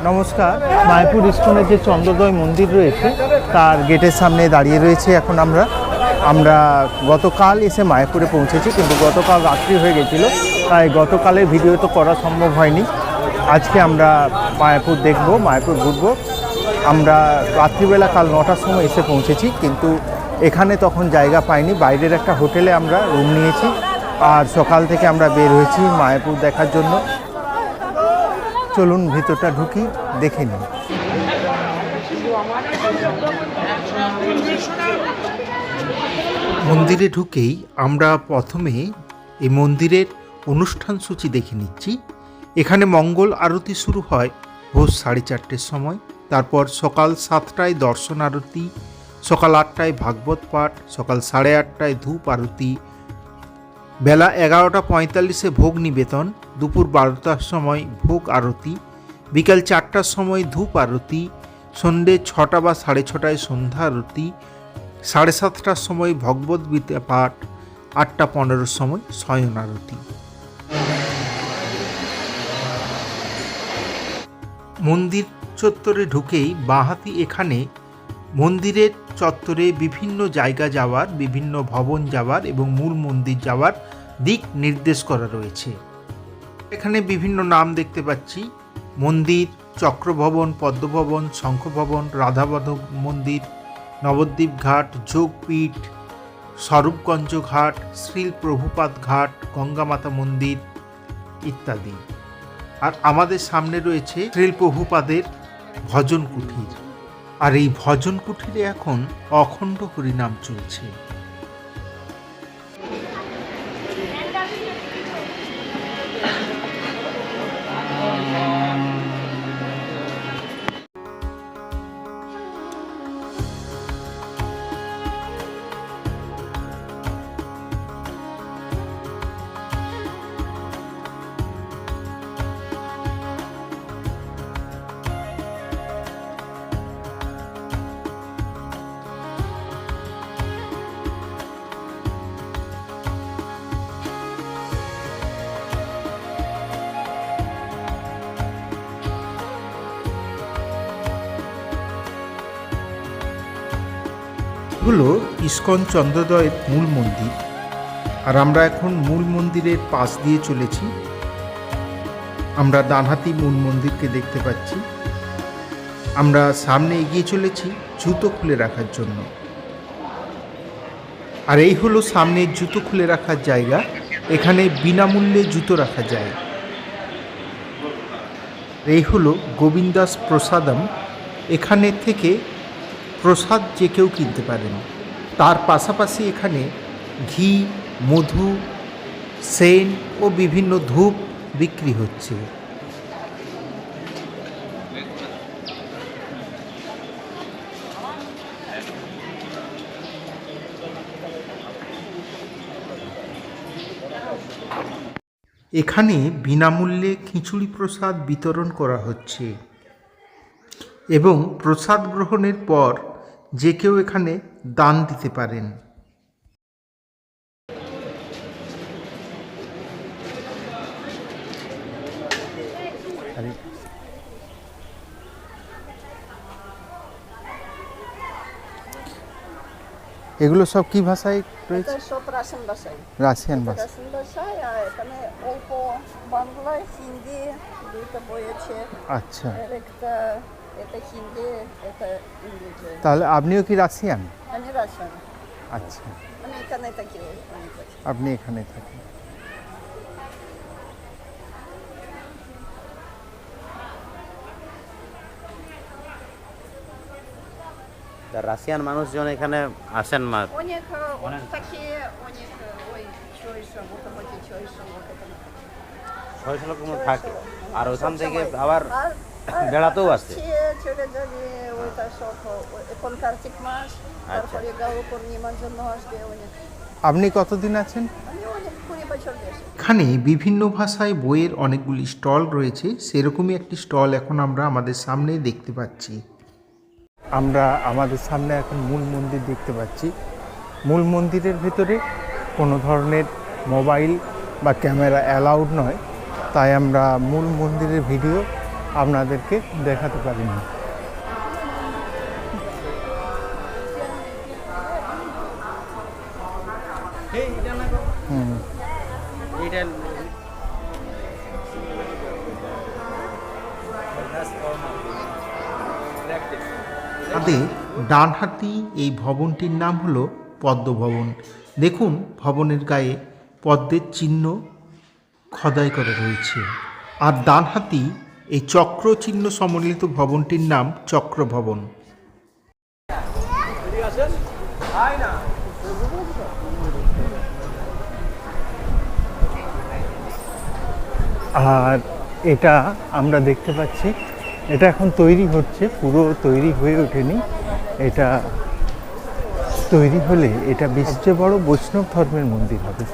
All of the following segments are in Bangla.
নমস্কার। মায়াপুর ইস্কনে যে চন্দ্রোদয় মন্দির রয়েছে তার গেটের সামনে দাঁড়িয়ে রয়েছে এখন আমরা গতকাল এসে মায়াপুরে পৌঁছেছি, কিন্তু গতকাল রাত্রি হয়ে গেছিলো, তাই গতকালের ভিডিও তো করা সম্ভব হয়নি। আজকে আমরা মায়াপুর দেখব, মায়াপুর ঘুরবো। আমরা রাত্রিবেলা কাল 9টার সময় এসে পৌঁছেছি, কিন্তু এখানে তখন জায়গা পাইনি। বাইরের একটা হোটেলে আমরা রুম নিয়েছি, আর সকাল থেকে আমরা বের হয়েছি মায়াপুর দেখার জন্য। চলুন ভিতরটা ঢুকি, দেখে নিই। মন্দিরে ঢুকেই আমরা প্রথমে এই মন্দিরের অনুষ্ঠান সূচি দেখে নিচ্ছি। এখানে মঙ্গল আরতি শুরু হয় ভোর 4:30-র সময়, তারপর সকাল 7টায় দর্শন আরতি, সকাল 8টায় ভাগবত পাঠ, সকাল 8:30টায় ধূপ আরতি, বেলা 11:45-এ ভোগ নিবেদন, দুপুর 12টার সময় ভোগ আরতি, বিকাল 4টার সময় ধূপ আরতি, সন্ধ্যে 6টা বা 6:30টায় সন্ধ্যা আরতি, 7:30টার সময় ভগবত গীতা পাঠ, 8:15-র সময় শয়ন আরতি। মন্দির চত্বরে ঢুকেই বাঁহাতি এখানে মন্দিরের চত্বরে বিভিন্ন জায়গা যাওয়ার, বিভিন্ন ভবন যাওয়ার এবং মূল মন্দির যাওয়ার দিক নির্দেশ করা রয়েছে। এখানে বিভিন্ন নাম দেখতে পাচ্ছি: মন্দির, চক্রভবন, পদ্মভবন, শঙ্খভবন, রাধামাধব মন্দির, নবদ্বীপ ঘাট, যোগপীঠ, স্বরূপগঞ্জ ঘাট, শ্রী প্রভুপাদ ঘাট, গঙ্গামাতা মন্দির ইত্যাদি। আর আমাদের সামনে রয়েছে শ্রী প্রভুপাদের ভজন কুঠির, আর এই ভজন কুঠিরে এখন অখণ্ড হরিনাম চলছে। হলো ইস্কন চন্দ্রোদয়ের মূল মন্দির, আর আমরা এখন মূল মন্দিরের পাশ দিয়ে চলেছি। আমরা ডানহাতি মূল মন্দিরকে দেখতে পাচ্ছি। আমরা সামনে এগিয়ে চলেছি জুতো খুলে রাখার জন্য, আর এই হলো সামনের জুতো খুলে রাখার জায়গা। এখানে বিনামূল্যে জুতো রাখা যায়। এই হলো গোবিন্দাস প্রসাদম, এখানে থেকে প্রসাদ যে কেউ কিনতে পারেন। তার পাশাপাশি এখানে ঘি, মধু, সেন্ট ও বিভিন্ন ধূপ বিক্রি হচ্ছে। এখানে বিনামূল্যে খিচুড়ি প্রসাদ বিতরণ করা হচ্ছে, এবং প্রসাদ গ্রহণের পর যে কেউ এখানে দান দিতে পারেন। এগুলো সব কি ভাষায় রয়েছে? সব রাশিয়ান ভাষায়। রাশিয়ান ভাষা। রাশিয়ান ভাষায়, আর এখানে অল্প বাংলা, হিন্দি দুইটা বই আছে। আচ্ছা, এটা হিন্দি, এটা ইংরেজি। তাহলে আপনিও কি রাশিয়ান? আমি রাশিয়ান। আচ্ছা, আমি এখানে থাকি। আপনি এখানে থাকেন। রাশিয়ান মানুষজন এখানে আসেন না। অনেক থাকি, অনেক ওই 600 মোটামুটি 600 লোক থাকে, আর ওখান থেকে আবার বেড়াতেও আসছে। চলে যাবে ওইটা সব এখন কার্তিক মাস, তারপরে গাও পূর্ণিমার জন্য আসবে অনেক। আপনি কতদিন আছেন? আমি অনেক 20 বছর বেশি। এখানে বিভিন্ন ভাষায় বইয়ের অনেকগুলি স্টল রয়েছে, সেরকমই একটি স্টল এখন আমরা আমাদের সামনে দেখতে পাচ্ছি। আমরা আমাদের সামনে এখন মূল মন্দির দেখতে পাচ্ছি। মূল মন্দিরের ভেতরে কোনো ধরনের মোবাইল বা ক্যামেরা অ্যালাউড নয়, তাই আমরা মূল মন্দিরের ভিডিও আপনাদেরকে দেখাতে পারিনি। আমাদের ডানহাতি এই ভবনটির নাম হলো পদ্ম ভবন। দেখুন ভবনের গায়ে পদ্মের চিহ্ন খোদাই করা রয়েছে। আর ডানহাতি এই চক্র চিহ্ন সম্বলিত ভবনটির নাম চক্র ভবন। আর এটা আমরা দেখতে পাচ্ছি এটা এখন তৈরি হচ্ছে, পুরো তৈরি হয়ে ওঠেনি। এটা তৈরি হলে এটা সবচেয়ে বড় বৈষ্ণব ধর্মের মন্দির হবে।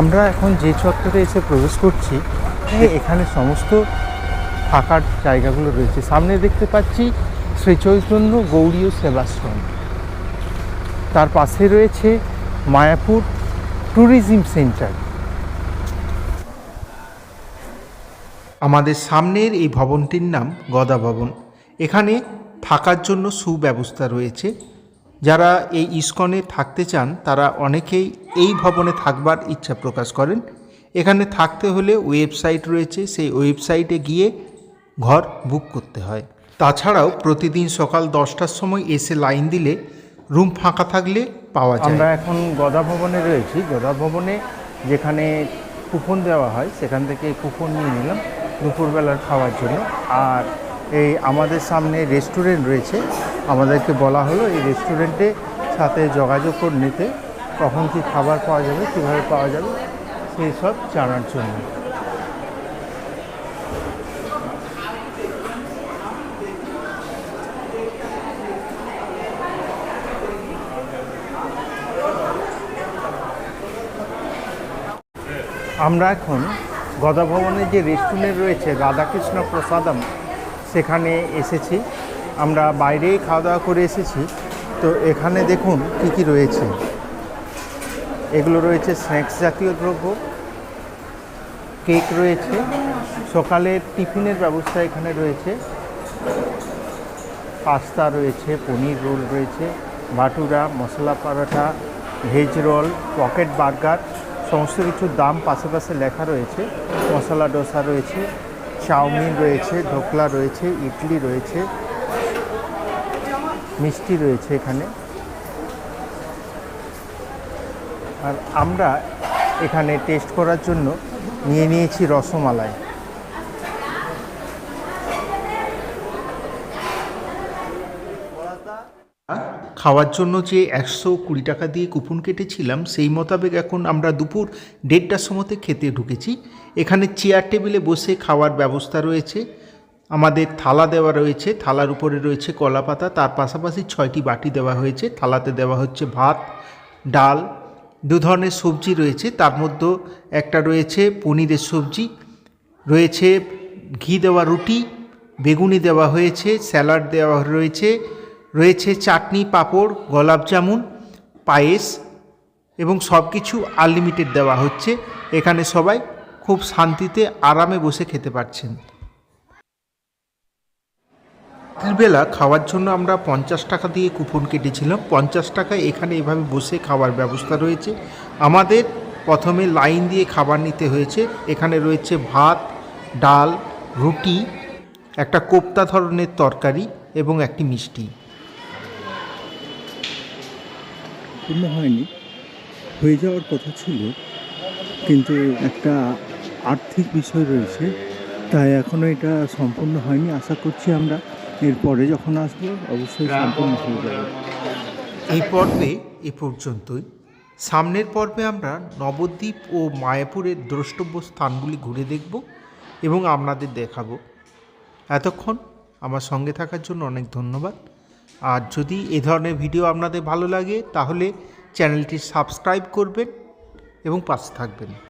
আমরা এখন যে চত্বরে এসে প্রবেশ করছি এখানে সমস্ত থাকার জায়গাগুলো রয়েছে। সামনে দেখতে পাচ্ছি শ্রী চৈতন্য গৌড়ীয় সেবাশ্রম, তার পাশে রয়েছে মায়াপুর ট্যুরিজম সেন্টার। আমাদের সামনের এই ভবনটির নাম গদা ভবন। এখানে থাকার জন্য সুব্যবস্থা রয়েছে। যারা এই ইস্কনে থাকতে চান তারা অনেকেই এই ভবনে থাকবার ইচ্ছা প্রকাশ করেন। এখানে থাকতে হলে ওয়েবসাইট রয়েছে, সেই ওয়েবসাইটে গিয়ে ঘর বুক করতে হয়। তাছাড়াও প্রতিদিন সকাল 10টার সময় এসে লাইন দিলে রুম ফাঁকা থাকলে পাওয়া যায়। আমরা এখন গদা ভবনে রয়েছি। গদা ভবনে যেখানে কুপন দেওয়া হয় সেখান থেকে কুপন নিয়ে নিলাম দুপুরবেলার খাওয়ার জন্য। আর এই আমাদের সামনে রেস্টুরেন্ট রয়েছে, আমাদেরকে বলা হলো এই রেস্টুরেন্টে সাথে যোগাযোগ করে নিতে, কখন কী খাবার পাওয়া যাবে, কীভাবে পাওয়া যাবে সেই সব জানার জন্য। আমরা এখন গদা ভবনের যে রেস্টুরেন্ট রয়েছে রাধাকৃষ্ণ প্রসাদম সেখানে এসেছি। আমরা বাইরেই খাওয়া দাওয়া করে এসেছি। তো এখানে দেখুন কী কী রয়েছে। এগুলো রয়েছে স্ন্যাক্স জাতীয় দ্রব্য, কেক রয়েছে, সকালের টিফিনের ব্যবস্থা এখানে রয়েছে, পাস্তা রয়েছে, পনির রোল রয়েছে, ভাটুরা, মশলা পরোটা, ভেজ রোল, পকেট বার্গার, সমস্ত কিছুর দাম পাশে পাশে লেখা রয়েছে। মশলা ডোসা রয়েছে, চাউমিন রয়েছে, ঢোকলা রয়েছে, ইডলি রয়েছে, মিষ্টি রয়েছে এখানে। আর আমরা এখানে টেস্ট করার জন্য নিয়ে নিয়েছি রসমালাই। খাওয়ার জন্য যে 120 টাকা দিয়ে কুপন কেটেছিলাম সেই মোতাবেক এখন আমরা দুপুর 1:30টার সময়তে খেতে ঢুকেছি। এখানে চেয়ার টেবিলে বসে খাওয়ার ব্যবস্থা রয়েছে। আমাদের থালা দেওয়া রয়েছে, থালার উপরে রয়েছে কলা পাতা, তার পাশাপাশি 6টি বাটি দেওয়া হয়েছে। থালাতে দেওয়া হচ্ছে ভাত, ডাল, 2 ধরনের সবজি রয়েছে, তার মধ্যে একটা রয়েছে পনিরের সবজি, রয়েছে ঘি দেওয়া রুটি, বেগুনি দেওয়া হয়েছে, স্যালাড দেওয়া রয়েছে, রয়েছে চাটনি, পাঁপড়, গোলাপ জামুন, পায়েস এবং সব কিছু আনলিমিটেড দেওয়া হচ্ছে। এখানে সবাই খুব শান্তিতে আরামে বসে খেতে পারছেন। রাত্রিবেলা খাওয়ার জন্য আমরা 50 টাকা দিয়ে কুপন কেটেছিলাম। 50 টাকায় এখানে এভাবে বসে খাওয়ার ব্যবস্থা রয়েছে। আমাদের প্রথমে লাইন দিয়ে খাবার নিতে হয়েছে। এখানে রয়েছে ভাত, ডাল, রুটি, একটা কোপ্তা ধরনের তরকারি এবং একটি মিষ্টি। পূর্ণ হয়নি, হয়ে যাওয়ার কথা ছিল, কিন্তু একটা আর্থিক বিষয় রয়েছে, তাই এখনও এটা সম্পূর্ণ হয়নি। আশা করছি আমরা এরপরে যখন আসবো অবশ্যই সম্পূর্ণ হয়ে যাবে। এই পর্বে এ পর্যন্তই। সামনের পর্বে আমরা নবদ্বীপ ও মায়াপুরের দ্রষ্টব্য স্থানগুলি ঘুরে দেখব এবং আপনাদের দেখাবো। এতক্ষণ আমার সঙ্গে থাকার জন্য অনেক ধন্যবাদ। আর যদি এ ধরনের ভিডিও আপনাদের ভালো লাগে তাহলে চ্যানেলটি সাবস্ক্রাইব করবেন এবং পাশে থাকবেন।